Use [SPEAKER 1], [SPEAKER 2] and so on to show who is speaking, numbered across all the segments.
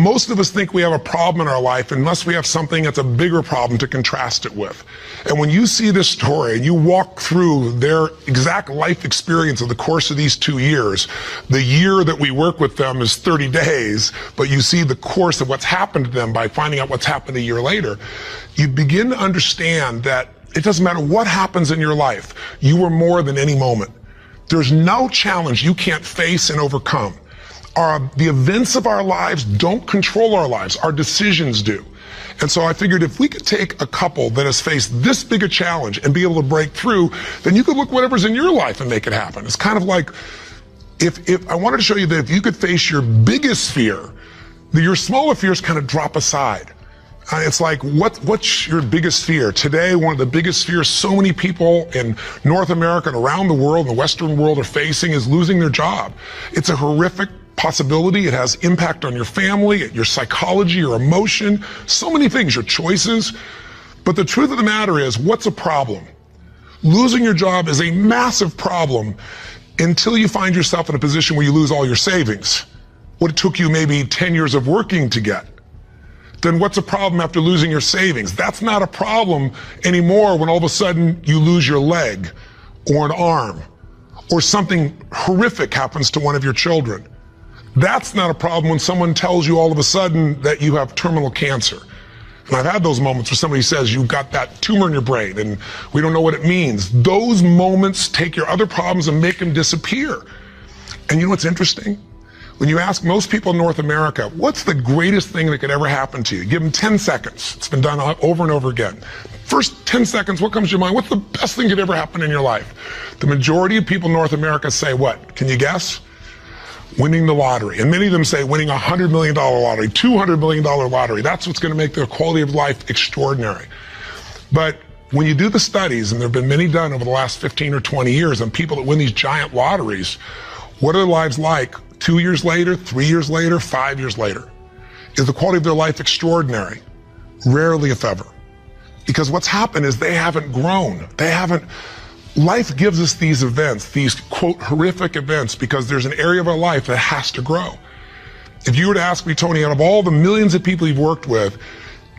[SPEAKER 1] most of us think we have a problem in our life unless we have something that's a bigger problem to contrast it with. And when you see this story and you walk through their exact life experience of the course of these 2 years, the year that we work with them is 30 days, but you see the course of what's happened to them by finding out what's happened a year later, you begin to understand that it doesn't matter what happens in your life, you are more than any moment. There's no challenge you can't face and overcome. The events of our lives don't control our lives, our decisions do. And so I figured if we could take a couple that has faced this big a challenge and be able to break through, then you could look whatever's in your life and make it happen. It's kind of like, if I wanted to show you that if you could face your biggest fear, your smaller fears kind of drop aside. It's like, what's your biggest fear? Today, one of the biggest fears so many people in North America and around the world, in the Western world, are facing is losing their job. It's a horrific possibility. It has impact on your family, your psychology, your emotion, so many things, your choices. But the truth of the matter is, what's a problem? Losing your job is a massive problem until you find yourself in a position where you lose all your savings. What it took you maybe 10 years of working to get. Then what's a problem after losing your savings? That's not a problem anymore when all of a sudden you lose your leg or an arm or something horrific happens to one of your children. That's not a problem when someone tells you all of a sudden that you have terminal cancer. And I've had those moments where somebody says you've got that tumor in your brain and we don't know what it means. Those moments take your other problems and make them disappear. And you know what's interesting? When you ask most people in North America, what's the greatest thing that could ever happen to you? Give them 10 seconds. It's been done over and over again. First 10 seconds, what comes to your mind? What's the best thing that could ever happen in your life? The majority of people in North America say what? Can you guess? Winning the lottery. And many of them say winning a $100 million lottery, $200 million lottery. That's what's going to make their quality of life extraordinary. But when you do the studies, and there have been many done over the last 15 or 20 years on people that win these giant lotteries, what are their lives like 2 years later, 3 years later, 5 years later? Is the quality of their life extraordinary? Rarely, if ever. Because what's happened is they haven't grown. Life gives us these events, these quote horrific events, because there's an area of our life that has to grow. If you were to ask me, Tony, out of all the millions of people you've worked with,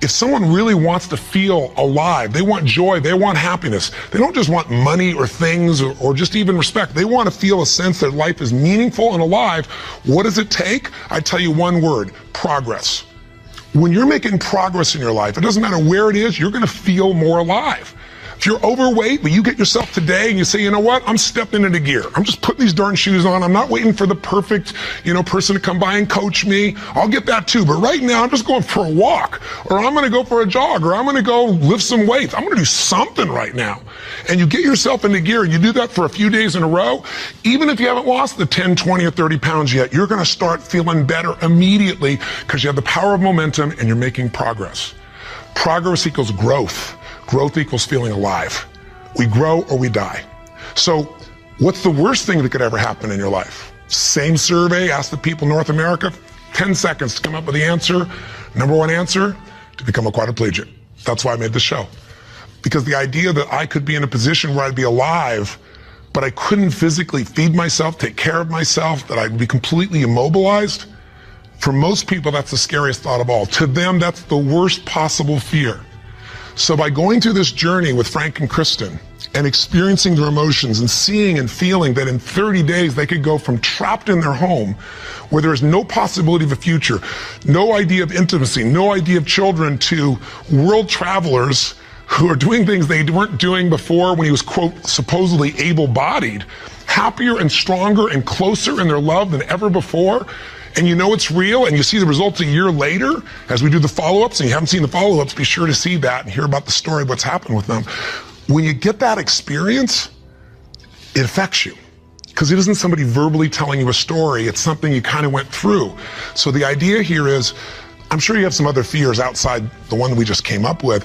[SPEAKER 1] if someone really wants to feel alive, they want joy, they want happiness, they don't just want money or things or just even respect, they want to feel a sense that life is meaningful and alive, what does it take? I tell you one word: progress. When you're making progress in your life, it doesn't matter where it is, you're going to feel more alive. If you're overweight, but you get yourself today and you say, you know what, I'm stepping into gear. I'm just putting these darn shoes on. I'm not waiting for the perfect, person to come by and coach me. I'll get that too. But right now I'm just going for a walk, or I'm going to go for a jog, or I'm going to go lift some weights. I'm going to do something right now. And you get yourself into gear and you do that for a few days in a row. Even if you haven't lost the 10, 20, or 30 pounds yet, you're going to start feeling better immediately because you have the power of momentum and you're making progress. Progress equals growth. Growth equals feeling alive. We grow or we die. So what's the worst thing that could ever happen in your life? Same survey, ask the people in North America, 10 seconds to come up with the answer. Number one answer, to become a quadriplegic. That's why I made this show. Because the idea that I could be in a position where I'd be alive, but I couldn't physically feed myself, take care of myself, that I'd be completely immobilized, for most people, that's the scariest thought of all. To them, that's the worst possible fear. So by going through this journey with Frank and Kristen and experiencing their emotions and seeing and feeling that in 30 days they could go from trapped in their home where there is no possibility of a future, no idea of intimacy, no idea of children, to world travelers who are doing things they weren't doing before when he was, quote, supposedly able-bodied, happier and stronger and closer in their love than ever before. And you know it's real, and you see the results a year later as we do the follow-ups, and you haven't seen the follow-ups, be sure to see that and hear about the story of what's happened with them. When you get that experience, it affects you. Because it isn't somebody verbally telling you a story, it's something you kind of went through. So the idea here is, I'm sure you have some other fears outside the one that we just came up with.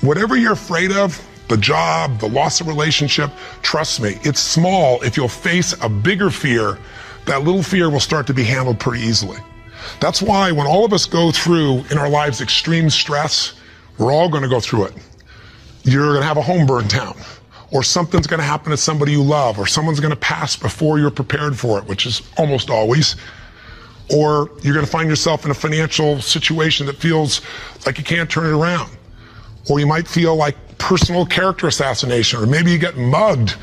[SPEAKER 1] Whatever you're afraid of, the job, the loss of relationship, trust me, it's small. If you'll face a bigger fear, that little fear will start to be handled pretty easily. That's why when all of us go through in our lives extreme stress, we're all going to go through it. You're going to have a home burned down, or something's going to happen to somebody you love, or someone's going to pass before you're prepared for it, which is almost always. Or you're going to find yourself in a financial situation that feels like you can't turn it around. Or you might feel like personal character assassination, or maybe you get mugged,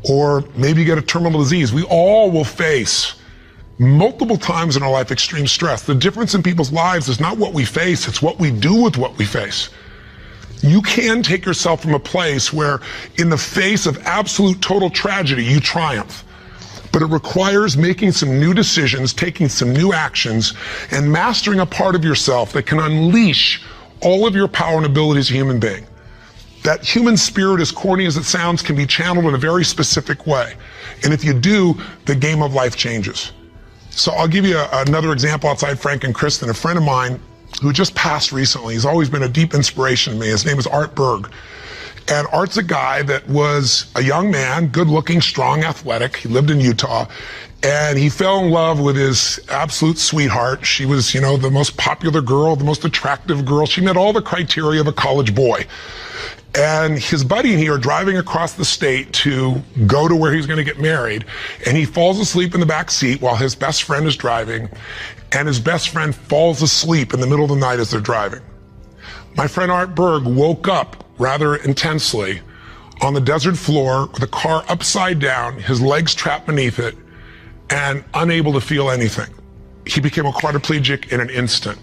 [SPEAKER 1] or maybe you get a terminal disease. We all will face multiple times in our life extreme stress. The difference in people's lives is not what we face, it's what we do with what we face. You can take yourself from a place where in the face of absolute total tragedy, you triumph. But it requires making some new decisions, taking some new actions, and mastering a part of yourself that can unleash all of your power and ability as a human being. That human spirit, as corny as it sounds, can be channeled in a very specific way. And if you do, the game of life changes. So I'll give you another example outside Frank and Kristen. A friend of mine who just passed recently, he's always been a deep inspiration to me. His name is Art Berg. And Art's a guy that was a young man, good looking, strong, athletic. He lived in Utah. And he fell in love with his absolute sweetheart. She was, you know, the most popular girl, the most attractive girl. She met all the criteria of a college boy. And his buddy and he are driving across the state to go to where he's going to get married. And he falls asleep in the back seat while his best friend is driving. And his best friend falls asleep in the middle of the night as they're driving. My friend Art Berg woke up rather intensely on the desert floor with the car upside down, his legs trapped beneath it, and unable to feel anything. He became a quadriplegic in an instant.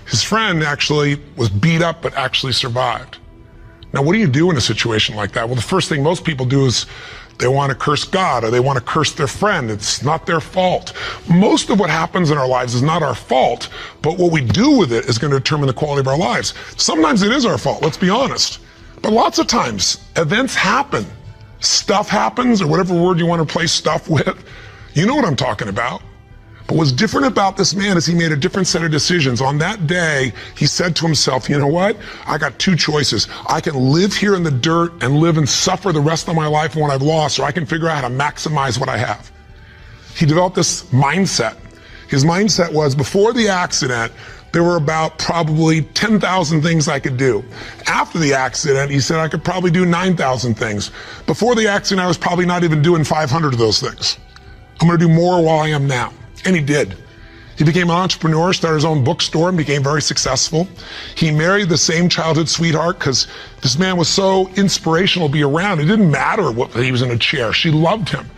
[SPEAKER 1] His friend actually was beat up but actually survived. Now, what do you do in a situation like that? Well, the first thing most people do is they want to curse God or they want to curse their friend. It's not their fault. Most of what happens in our lives is not our fault, but what we do with it is going to determine the quality of our lives. Sometimes it is our fault, let's be honest. But lots of times, events happen. Stuff happens, or whatever word you want to replace stuff with. You know what I'm talking about. But what's different about this man is he made a different set of decisions. On that day, he said to himself, you know what? I got two choices. I can live here in the dirt and live and suffer the rest of my life for what I've lost, or I can figure out how to maximize what I have. He developed this mindset. His mindset was, before the accident, there were about probably 10,000 things I could do. After the accident, he said I could probably do 9,000 things. Before the accident, I was probably not even doing 500 of those things. I'm going to do more while I am now. And he did. He became an entrepreneur, started his own bookstore, and became very successful. He married the same childhood sweetheart because this man was so inspirational to be around. It didn't matter what he was in a chair. She loved him.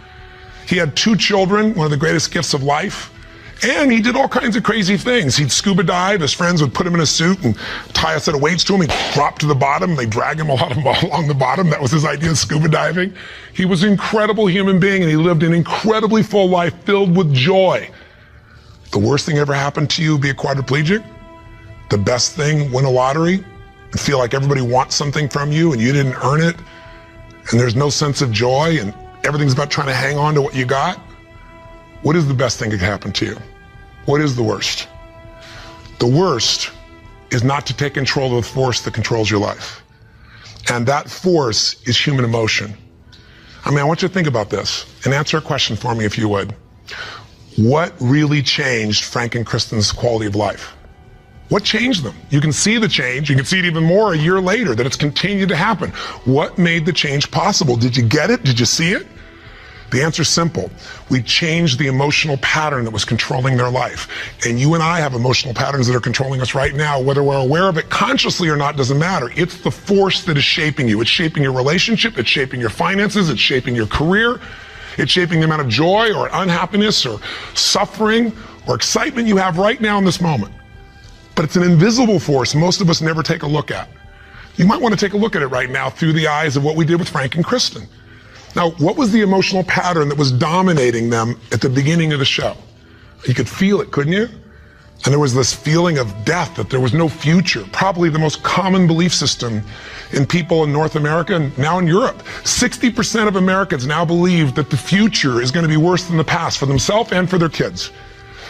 [SPEAKER 1] He had 2 children, one of the greatest gifts of life. And he did all kinds of crazy things. He'd scuba dive. His friends would put him in a suit and tie a set of weights to him. He'd drop to the bottom. They'd drag him along the bottom. That was his idea of scuba diving. He was an incredible human being, and he lived an incredibly full life filled with joy. The worst thing ever happened to you, be a quadriplegic? The best thing, win a lottery and feel like everybody wants something from you and you didn't earn it, and there's no sense of joy and everything's about trying to hang on to what you got? What is the best thing that could happen to you? What is the worst? The worst is not to take control of the force that controls your life. And that force is human emotion. I mean, I want you to think about this and answer a question for me if you would. What really changed Frank and Kristen's quality of life? What changed them? You can see the change. You can see it even more a year later, that it's continued to happen. What made the change possible? Did you get it? Did you see it? The answer's simple. We changed the emotional pattern that was controlling their life. And you and I have emotional patterns that are controlling us right now. Whether we're aware of it consciously or not doesn't matter. It's the force that is shaping you. It's shaping your relationship. It's shaping your finances. It's shaping your career. It's shaping the amount of joy or unhappiness or suffering or excitement you have right now in this moment. But it's an invisible force most of us never take a look at. You might want to take a look at it right now through the eyes of what we did with Frank and Kristen. Now, what was the emotional pattern that was dominating them at the beginning of the show? You could feel it, couldn't you? And there was this feeling of death, that there was no future. Probably the most common belief system in people in North America and now in Europe. 60% of Americans now believe that the future is going to be worse than the past for themselves and for their kids.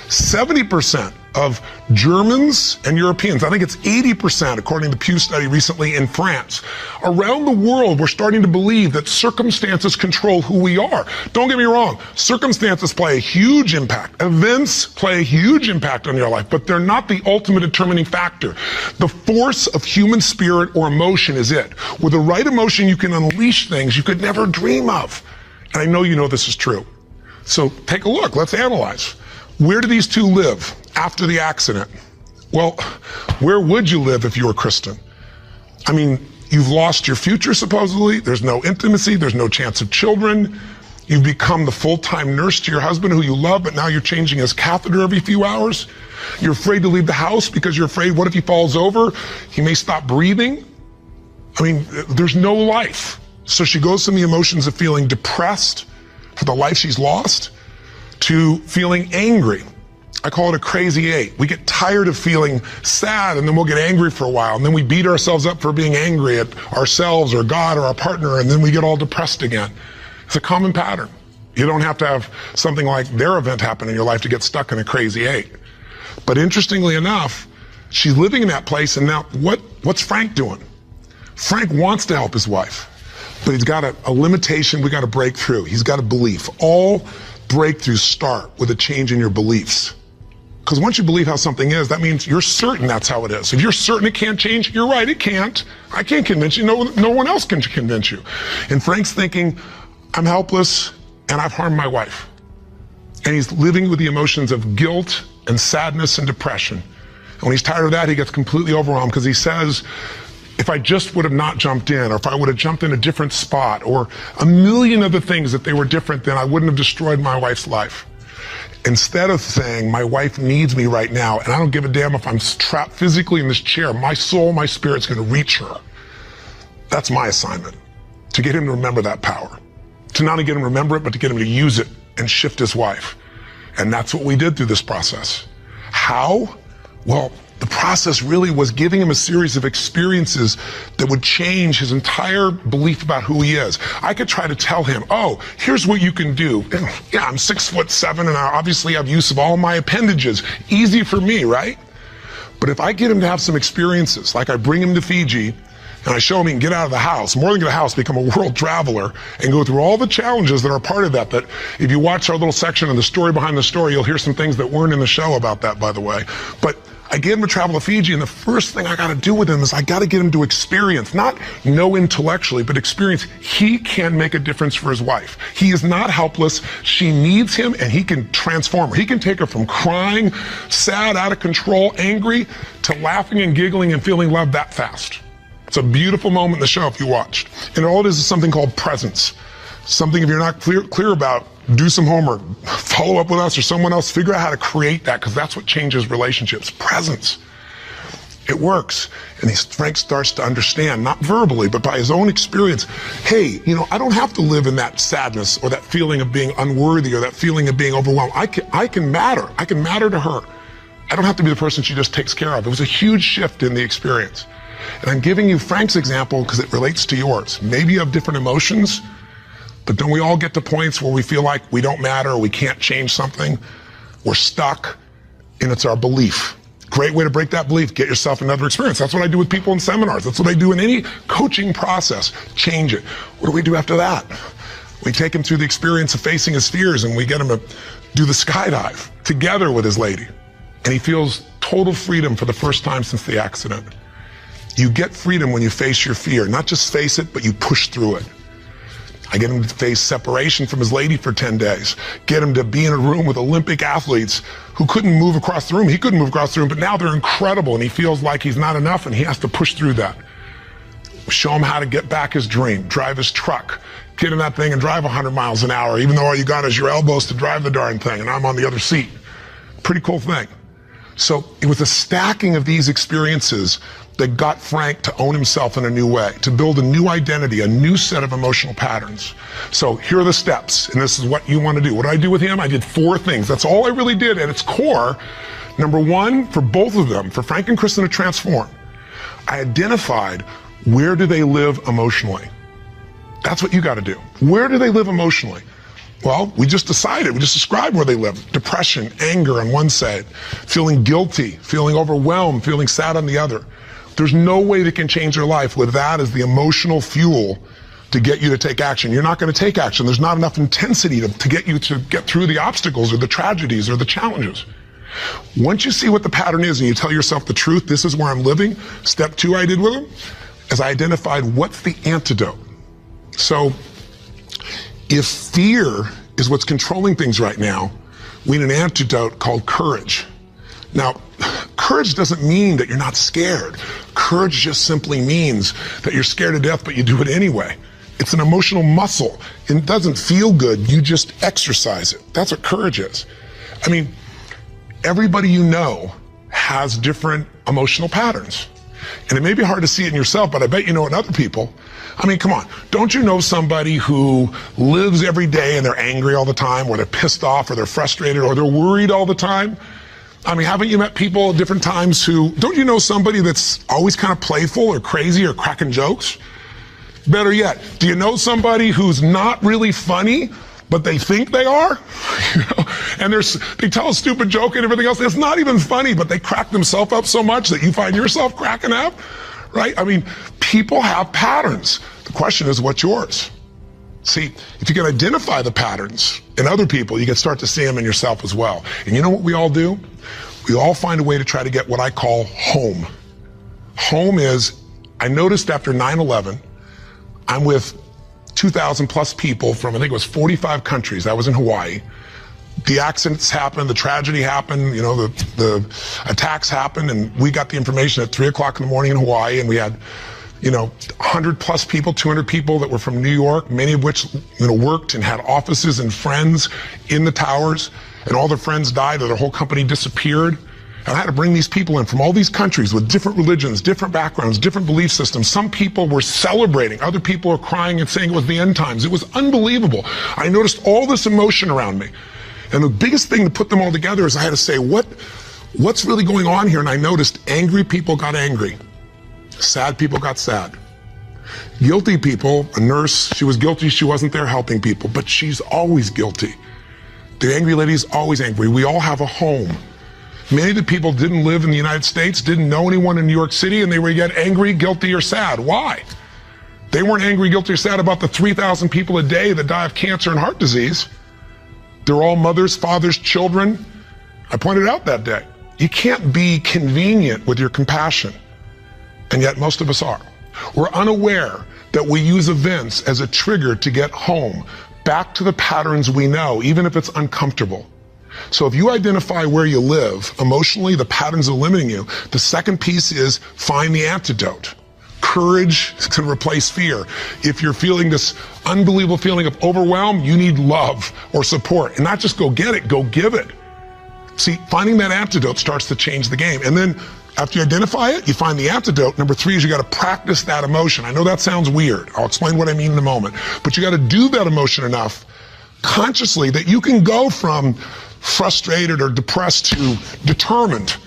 [SPEAKER 1] 70% of Germans and Europeans, I think it's 80% according to the Pew study recently in France. Around the world, we're starting to believe that circumstances control who we are. Don't get me wrong, circumstances play a huge impact. Events play a huge impact on your life, but they're not the ultimate determining factor. The force of human spirit or emotion is it. With the right emotion, you can unleash things you could never dream of. And I know you know this is true. So take a look, let's analyze. Where do these two live after the accident? Well, where would you live if you were Kristen? I mean, you've lost your future, supposedly. There's no intimacy. There's no chance of children. You've become the full-time nurse to your husband who you love, but now you're changing his catheter every few hours. You're afraid to leave the house because you're afraid, what if he falls over? He may stop breathing. I mean, there's no life. So she goes from the emotions of feeling depressed for the life she's lost to feeling angry. I call it a crazy eight. We get tired of feeling sad and then we'll get angry for a while and then we beat ourselves up for being angry at ourselves or God or our partner and then we get all depressed again. It's a common pattern. You don't have to have something like their event happen in your life to get stuck in a crazy eight. But interestingly enough, she's living in that place and now what's Frank doing? Frank wants to help his wife, but he's got a limitation we got to break through. He's got a belief. All breakthroughs start with a change in your beliefs. Because once you believe how something is, that means you're certain that's how it is. If you're certain it can't change, you're right, it can't. I can't convince you, no one else can convince you. And Frank's thinking, I'm helpless and I've harmed my wife. And he's living with the emotions of guilt and sadness and depression. And when he's tired of that, he gets completely overwhelmed because he says, if I just would have not jumped in, or if I would have jumped in a different spot, or a million other things that they were different, then I wouldn't have destroyed my wife's life. Instead of saying, my wife needs me right now, and I don't give a damn if I'm trapped physically in this chair, my soul, my spirit's gonna reach her. That's my assignment, to get him to remember that power. To not only get him to remember it, but to get him to use it and shift his wife. And that's what we did through this process. How? Well, the process really was giving him a series of experiences that would change his entire belief about who he is. I could try to tell him, oh, here's what you can do. Yeah, I'm 6'7" and I obviously have use of all my appendages. Easy for me, right? But if I get him to have some experiences, like I bring him to Fiji and I show him he can get out of the house, more than get out of the house, become a world traveler and go through all the challenges that are part of that if you watch our little section of the story behind the story, you'll hear some things that weren't in the show about that, by the way. But I get him to travel to Fiji, and the first thing I got to do with him is I got to get him to experience, not know intellectually, but experience he can make a difference for his wife. He is not helpless. She needs him, and he can transform her. He can take her from crying, sad, out of control, angry, to laughing and giggling and feeling love that fast. It's a beautiful moment in the show if you watched. And all it is something called presence. Something if you're not clear about, do some homework, follow up with us or someone else, figure out how to create that because that's what changes relationships. Presence. It works. And Frank starts to understand, not verbally, but by his own experience, hey, I don't have to live in that sadness or that feeling of being unworthy or that feeling of being overwhelmed. I can matter. I can matter to her. I don't have to be the person she just takes care of. It was a huge shift in the experience. And I'm giving you Frank's example because it relates to yours. Maybe you have different emotions, but don't we all get to points where we feel like we don't matter or we can't change something? We're stuck, and it's our belief. Great way to break that belief, get yourself another experience. That's what I do with people in seminars. That's what I do in any coaching process. Change it. What do we do after that? We take him through the experience of facing his fears and we get him to do the skydive together with his lady. And he feels total freedom for the first time since the accident. You get freedom when you face your fear, not just face it, but you push through it. I get him to face separation from his lady for 10 days. Get him to be in a room with Olympic athletes who couldn't move across the room. He couldn't move across the room, but now they're incredible and he feels like he's not enough and he has to push through that. Show him how to get back his dream, drive his truck, get in that thing and drive 100 miles an hour, even though all you got is your elbows to drive the darn thing and I'm on the other seat. Pretty cool thing. So it was a stacking of these experiences that got Frank to own himself in a new way, to build a new identity, a new set of emotional patterns. So here are the steps, and this is what you want to do. What did I do with him? I did 4 things. That's all I really did at its core. Number 1, for both of them, for Frank and Kristen to transform, I identified where do they live emotionally. That's what you got to do. Where do they live emotionally? Well, we just decided, we just described where they live. Depression, anger on one side, feeling guilty, feeling overwhelmed, feeling sad on the other. There's no way they can change their life with that as the emotional fuel to get you to take action. You're not going to take action. There's not enough intensity to get you to get through the obstacles or the tragedies or the challenges. Once you see what the pattern is and you tell yourself the truth, this is where I'm living, step 2 I did with them, is I identified what's the antidote. So if fear is what's controlling things right now, we need an antidote called courage. Now, courage doesn't mean that you're not scared. Courage just simply means that you're scared to death, but you do it anyway. It's an emotional muscle. It doesn't feel good. You just exercise it. That's what courage is. I mean, everybody you know has different emotional patterns. And it may be hard to see it in yourself, but I bet you know it in other people. I mean, come on. Don't you know somebody who lives every day and they're angry all the time, or they're pissed off, or they're frustrated, or they're worried all the time? I mean, haven't you met people at different times who, don't you know somebody that's always kind of playful or crazy or cracking jokes? Better yet, do you know somebody who's not really funny, but they think they are? You know? And they tell a stupid joke and everything else. It's not even funny, but they crack themselves up so much that you find yourself cracking up, right? I mean, people have patterns. The question is, what's yours? See, if you can identify the patterns in other people, you can start to see them in yourself as well. And you know what we all do? We all find a way to try to get what I call home. Home is, I noticed after 9/11, I'm with 2,000 plus people from, I think it was 45 countries. I was in Hawaii. The accidents happened, the tragedy happened, you know, the attacks happened, and we got the information at 3 o'clock in the morning in Hawaii, and we had, you know, 100 plus people, 200 people that were from New York, many of which, you know, worked and had offices and friends in the towers, and all their friends died or their whole company disappeared. And I had to bring these people in from all these countries with different religions, different backgrounds, different belief systems. Some people were celebrating. Other people were crying and saying it was the end times. It was unbelievable. I noticed all this emotion around me. And the biggest thing to put them all together is I had to say, what's really going on here? And I noticed angry people got angry. Sad people got sad. Guilty people, a nurse, she was guilty. She wasn't there helping people, but she's always guilty. The angry lady's always angry. We all have a home. Many of the people didn't live in the United States, didn't know anyone in New York City, and they were yet angry, guilty, or sad. Why? They weren't angry, guilty, or sad about the 3,000 people a day that die of cancer and heart disease. They're all mothers, fathers, children. I pointed out that day. You can't be convenient with your compassion, and yet most of us are. We're unaware that we use events as a trigger to get home, back to the patterns we know, even if it's uncomfortable. So if you identify where you live, emotionally, the patterns that are limiting you, the second piece is find the antidote. Courage can replace fear. If you're feeling this unbelievable feeling of overwhelm, you need love or support. And not just go get it, go give it. See, finding that antidote starts to change the game. And then after you identify it, you find the antidote. Number 3 is you got to practice that emotion. I know that sounds weird. I'll explain what I mean in a moment. But you got to do that emotion enough consciously that you can go from frustrated or depressed to determined.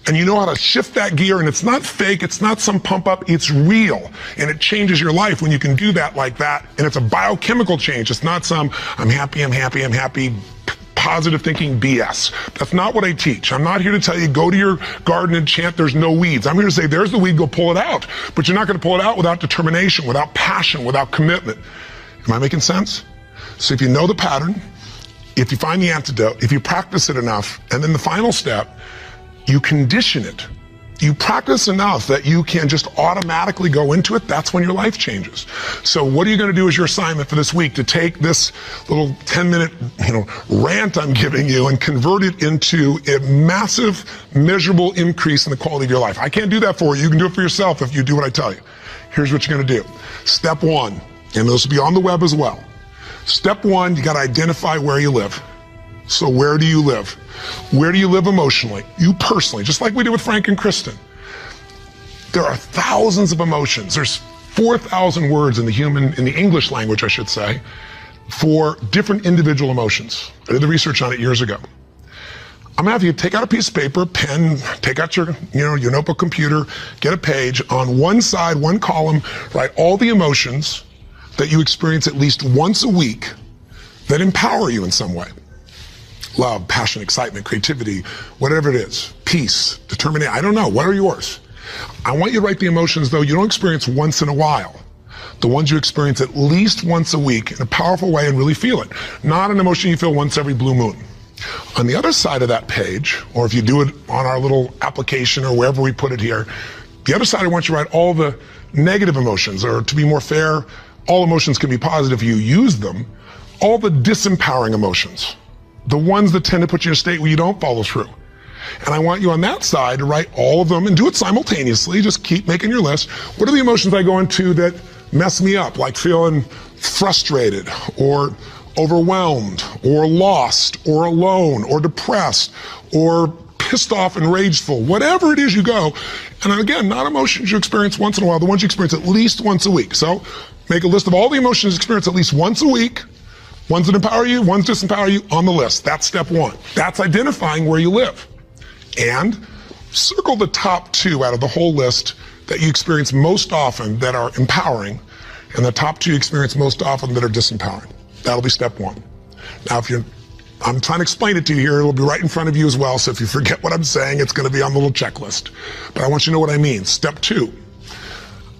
[SPEAKER 1] And you know how to shift that gear, and it's not fake, it's not some pump up, it's real. And it changes your life when you can do that like that. And it's a biochemical change. It's not some I'm happy, positive thinking BS. That's not what I teach. I'm not here to tell you go to your garden and chant there's no weeds. I'm here to say there's the weed, go pull it out. But you're not going to pull it out without determination, without passion, without commitment. Am I making sense? So if you know the pattern, if you find the antidote, if you practice it enough, and then the final step, you condition it. You practice enough that you can just automatically go into it. That's when your life changes. So what are you going to do as your assignment for this week to take this little 10-minute, rant I'm giving you and convert it into a massive, measurable increase in the quality of your life? I can't do that for you. You can do it for yourself if you do what I tell you. Here's what you're going to do. Step 1, and this will be on the web as well. Step 1, you got to identify where you live. So where do you live? Where do you live emotionally? You personally, just like we did with Frank and Kristen. There are thousands of emotions. There's 4,000 words in the English language, I should say, for different individual emotions. I did the research on it years ago. I'm gonna have you take out a piece of paper, pen, take out your notebook, computer, get a page. On one side, one column, write all the emotions that you experience at least once a week that empower you in some way. Love, passion, excitement, creativity, whatever it is. Peace, determination, I don't know, what are yours? I want you to write the emotions, though, you don't experience once in a while. The ones you experience at least once a week in a powerful way and really feel it. Not an emotion you feel once every blue moon. On the other side of that page, or if you do it on our little application or wherever we put it here, the other side I want you to write all the negative emotions, or to be more fair, all emotions can be positive if you use them, all the disempowering emotions. the ones that tend to put you in a state where you don't follow through. And I want you on that side to write all of them and do it simultaneously. Just keep making your list. What are the emotions I go into that mess me up, like feeling frustrated or overwhelmed or lost or alone or depressed or pissed off and rageful, whatever it is you go. And again, not emotions you experience once in a while, the ones you experience at least once a week. So make a list of all the emotions you experience at least once a week, ones that empower you, ones that disempower you on the list. That's step one. That's identifying where you live. And circle the top 2 out of the whole list that you experience most often that are empowering, and the top 2 you experience most often that are disempowering. That'll be step 1. Now, I'm trying to explain it to you here. It'll be right in front of you as well. So if you forget what I'm saying, it's going to be on the little checklist. But I want you to know what I mean. Step 2,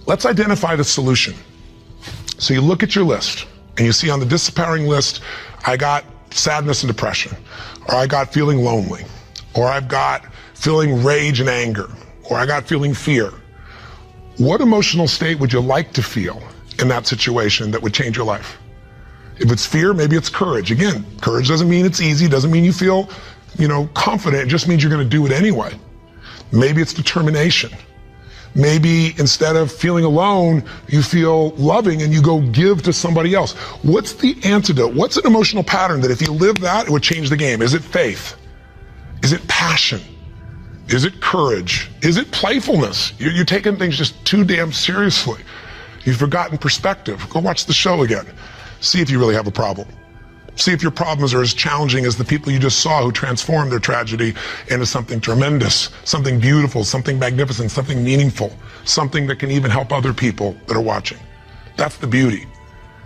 [SPEAKER 1] let's identify the solution. So you look at your list and you see on the disempowering list, I got sadness and depression, or I got feeling lonely, or I've got feeling rage and anger, or I got feeling fear. What emotional state would you like to feel in that situation that would change your life? If it's fear, maybe it's courage. Again, courage doesn't mean it's easy, doesn't mean you feel, confident. It just means you're going to do it anyway. Maybe it's determination. Maybe instead of feeling alone, you feel loving and you go give to somebody else. What's the antidote? What's an emotional pattern that if you live that, it would change the game? Is it faith? Is it passion? Is it courage? Is it playfulness? You're taking things just too damn seriously. You've forgotten perspective. Go watch the show again. See if you really have a problem. See if your problems are as challenging as the people you just saw who transformed their tragedy into something tremendous, something beautiful, something magnificent, something meaningful, something that can even help other people that are watching. That's the beauty.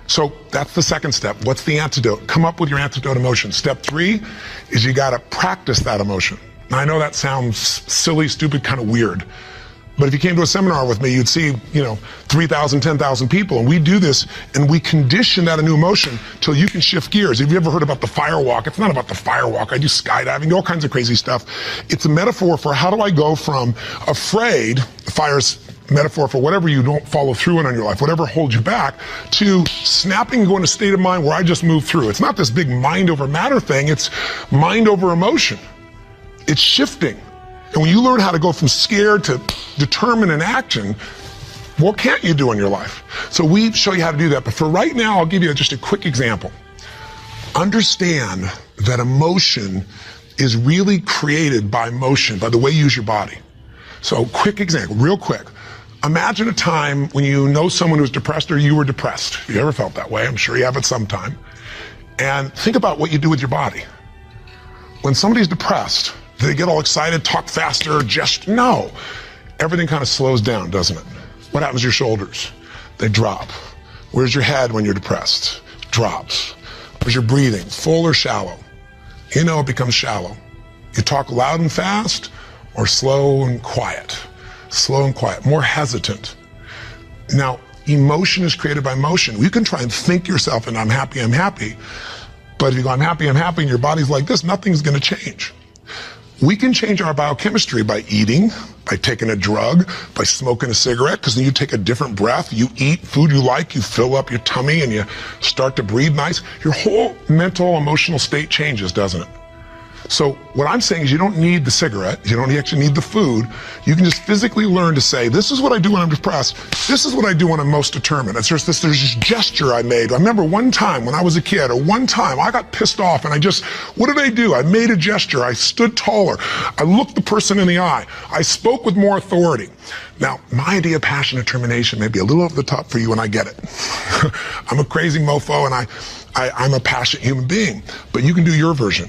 [SPEAKER 1] So that's the second step. What's the antidote? Come up with your antidote emotion. Step 3 is you got to practice that emotion. Now, I know that sounds silly, stupid, kind of weird. But if you came to a seminar with me, you'd see, 3,000, 10,000 people, and we do this, and we condition that a new emotion till you can shift gears. Have you ever heard about the fire walk? It's not about the fire walk. I do skydiving, all kinds of crazy stuff. It's a metaphor for how do I go from afraid, fire's metaphor for whatever you don't follow through on your life, whatever holds you back, to snapping and going to a state of mind where I just move through. It's not this big mind over matter thing. It's mind over emotion. It's shifting. And when you learn how to go from scared to determined in action, what can't you do in your life? So we show you how to do that. But for right now, I'll give you just a quick example. Understand that emotion is really created by motion, by the way you use your body. So quick example, real quick. Imagine a time when you know someone who's depressed or you were depressed. If you ever felt that way, I'm sure you have at some time. And think about what you do with your body. When somebody's depressed, do they get all excited, talk faster, gesture? No. Everything kind of slows down, doesn't it? What happens to your shoulders? They drop. Where's your head when you're depressed? Drops. Where's your breathing? Full or shallow? It becomes shallow. You talk loud and fast or slow and quiet? Slow and quiet, more hesitant. Now, emotion is created by motion. You can try and think yourself and I'm happy. But if you go, I'm happy, and your body's like this, nothing's going to change. We can change our biochemistry by eating, by taking a drug, by smoking a cigarette, because then you take a different breath, you eat food you like, you fill up your tummy and you start to breathe nice. Your whole mental, emotional state changes, doesn't it? So what I'm saying is you don't need the cigarette, you don't actually need the food. You can just physically learn to say, this is what I do when I'm depressed, this is what I do when I'm most determined. There's this gesture I made. I remember one time when I was a kid, or one time I got pissed off and what did I do? I made a gesture, I stood taller, I looked the person in the eye, I spoke with more authority. Now, my idea of passion and determination may be a little over the top for you, and I get it. I'm a crazy mofo and I'm a passionate human being, but you can do your version.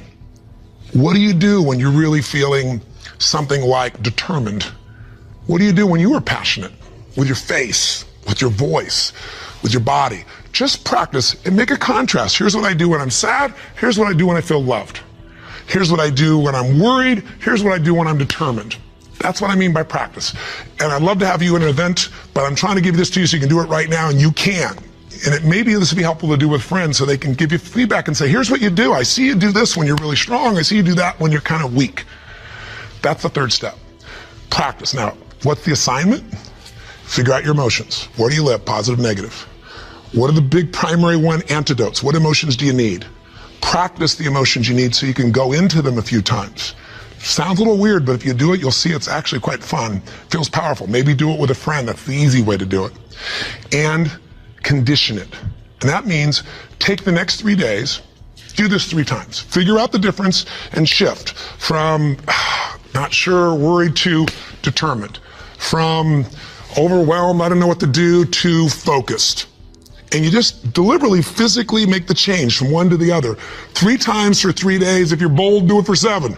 [SPEAKER 1] What do you do when you're really feeling something like determined? What do you do when you are passionate? With your face, with your voice, with your body. Just practice and make a contrast. Here's what I do when I'm sad. Here's what I do when I feel loved. Here's what I do when I'm worried. Here's what I do when I'm determined. That's what I mean by practice. And I'd love to have you in an event, but I'm trying to give this to you so you can do it right now, and you can. And maybe this would be helpful to do with friends so they can give you feedback and say, here's what you do. I see you do this when you're really strong. I see you do that when you're kind of weak. That's the third step. Practice. Now, what's the assignment? Figure out your emotions. Where do you live? Positive, negative. What are the big primary antidotes? What emotions do you need? practice the emotions you need so you can go into them a few times. Sounds a little weird, but if you do it, you'll see it's actually quite fun. Feels powerful. Maybe do it with a friend. That's the easy way to do it. And condition it. And that means take the next 3 days, do this 3 times. Figure out the difference and shift from not sure, worried to determined. From overwhelmed, I don't know what to do, to focused. And you just deliberately, physically make the change from one to the other. 3 times for 3 days. If you're bold, do it for 7.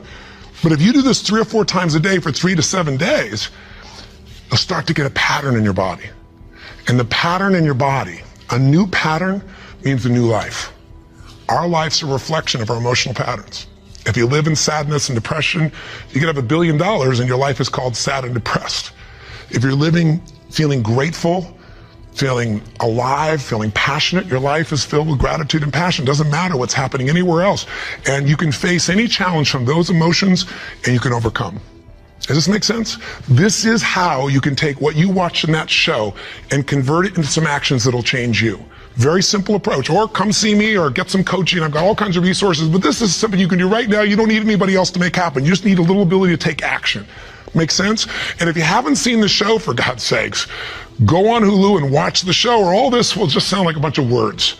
[SPEAKER 1] But if you do this 3 or 4 times a day for 3 to 7 days, you'll start to get a pattern in your body. And the pattern in your body, a new pattern, means a new life. Our life's a reflection of our emotional patterns. If you live in sadness and depression, you could have $1 billion and your life is called sad and depressed. If you're living feeling grateful, feeling alive, feeling passionate, your life is filled with gratitude and passion. Doesn't matter what's happening anywhere else. And you can face any challenge from those emotions and you can overcome. Does this make sense? This is how you can take what you watched in that show and convert it into some actions that'll change you. Very simple approach. Or come see me or get some coaching. I've got all kinds of resources, but this is something you can do right now. You don't need anybody else to make happen. You just need a little ability to take action. Make sense? And if you haven't seen the show, for God's sakes, go on Hulu and watch the show, or all this will just sound like a bunch of words.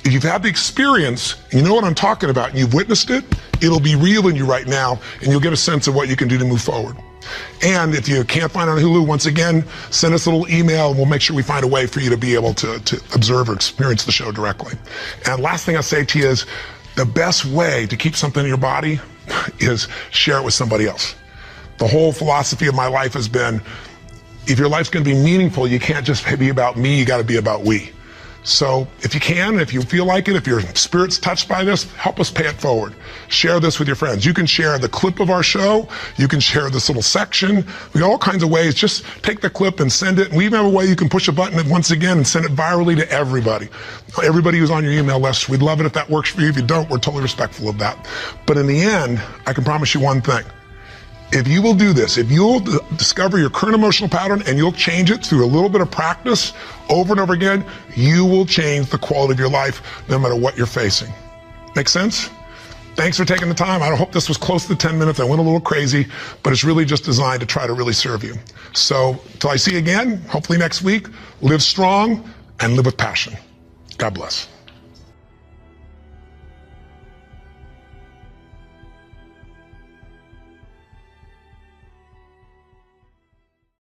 [SPEAKER 1] If you've had the experience, you know what I'm talking about, and you've witnessed it, it'll be real in you right now, and you'll get a sense of what you can do to move forward. And if you can't find it on Hulu, once again, send us a little email, and we'll make sure we find a way for you to be able to observe or experience the show directly. And last thing I'll say to you is, the best way to keep something in your body is share it with somebody else. The whole philosophy of my life has been, if your life's going to be meaningful, you can't just be about me, you got to be about we. So if you can, if you feel like it, if your spirit's touched by this, help us pay it forward. Share this with your friends. You can share the clip of our show. You can share this little section. We got all kinds of ways. Just take the clip and send it. We even have a way you can push a button once again and send it virally to everybody. Everybody who's on your email list. We'd love it if that works for you. If you don't, we're totally respectful of that. But in the end, I can promise you one thing. If you will do this, if you'll discover your current emotional pattern and you'll change it through a little bit of practice over and over again, you will change the quality of your life no matter what you're facing. Make sense? Thanks for taking the time. I hope this was close to 10 minutes. I went a little crazy, but it's really just designed to try to really serve you. So till I see you again, hopefully next week, live strong and live with passion. God bless.